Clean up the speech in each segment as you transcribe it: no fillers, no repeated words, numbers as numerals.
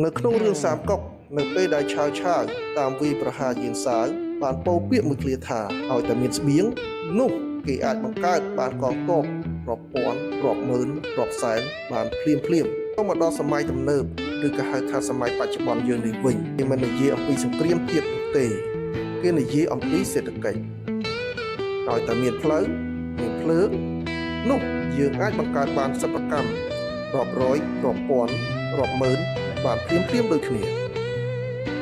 នៅក្នុងរឿងសាមកុកនៅពេលដែលឆាវតាមវាយប្រហារយានសាវបានពោលពាក្យមួយឃ្លាថាឲ្យតែមានស្បៀងនោះគេអាចបង្កើតបានកងទ័ពរាប់ពាន់រាប់ម៉ឺនរាប់សែនបានភ្លាមទៅមកដល់សម័យទំនើបឬក៏ហៅថាសម័យបច្ចុប្បន្នយើងនេះវិញគេមិននិយាយអំពីសង្គ្រាមភាពនោះទេគេនិយាយអំពីសេដ្ឋកិច្ចឲ្យតែមានផ្លូវមានភ្លើងនោះយើងអាចបង្កើតបានសិប្បកម្មរាប់រយរាប់ពាន់រាប់ម៉ឺនបានភ្លាមដូចគ្នា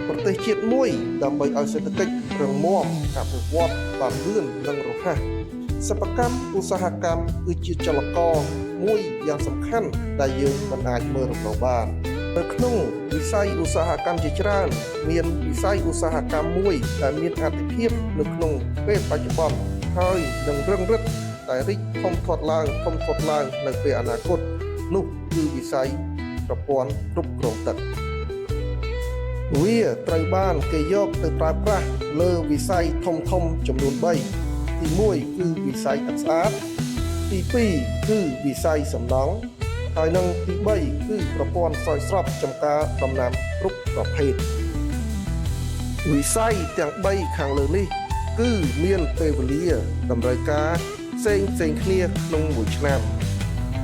ប្រទេសជាតិមួយដើម្បីឲ្យសេដ្ឋកិច្ចរឹងមាំអភិវឌ្ឍបានលឿននិងរហ័សសិប្បកម្មឧស្សាហកម្មគឺជាចលករមួយយ៉ាងសំខាន់ដែលយើងមិនអាចមើលរំលងបាននៅក្នុងវិស័យឧស្សាហកម្មជាច្រើនមានវិស័យឧស្សាហកម្មមួយដែលមានអាទិភាពនៅក្នុងពេលបច្ចុប្បន្នហើយនឹងរឹងរិតតែរីកធំធាត់ឡើងនៅពេលអនាគតនោះគឺវិស័យប្រព័ន្ធគ្រប់គ្រងទឹកវាត្រូវបានគេយកទៅប្រើប្រាស់លើវិស័យធំចំនួន3ទី1គឺវិស័យទឹកស្អាតទី2គឺវិស័យសំណង់ហើយនិងទី3គឺប្រព័ន្ធស្រោចស្រពចម្ការដំណាំគ្រប់ប្រភេទវិស័យទាំង3ខាងលើនេះគឺមានពេលវេលាតម្រូវការផ្សេងគ្នាក្នុងមួយឆ្នាំ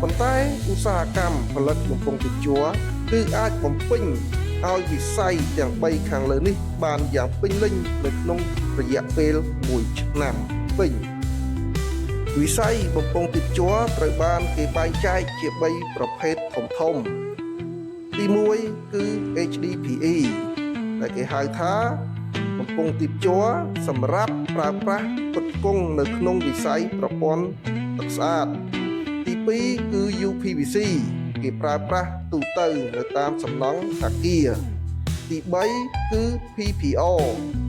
ប៉ុន្តែឧស្សាហកម្មផលិតបំពង់ទឹកជ័រគឺអាចបំពេញឲ្យវិស័យទាំង3ខាងលើនេះបានយ៉ាងពេញលេញនៅក្នុងរយៈពេល1ឆ្នាំពេញវិស័យបំពង់ទឹកជ័រត្រូវបានគេបែងចែកជា3ប្រភេទធំទី1គឺ HDPE ដែលគេហៅថាបំពង់ទឹកជ័រសម្រាប់ប្រើប្រាស់ផ្គត់ផ្គង់នៅក្នុងវិស័យប្រព័ន្ធទឹកស្អាតទី2គឺ UPVC គេប្រើប្រាស់ទូទៅនៅតាមសំណង់អគារទី3គឺ PPO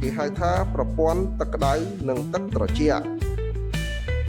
គេហៅថាប្រព័ន្ធទឹកក្តៅនិងទឹកត្រជាក់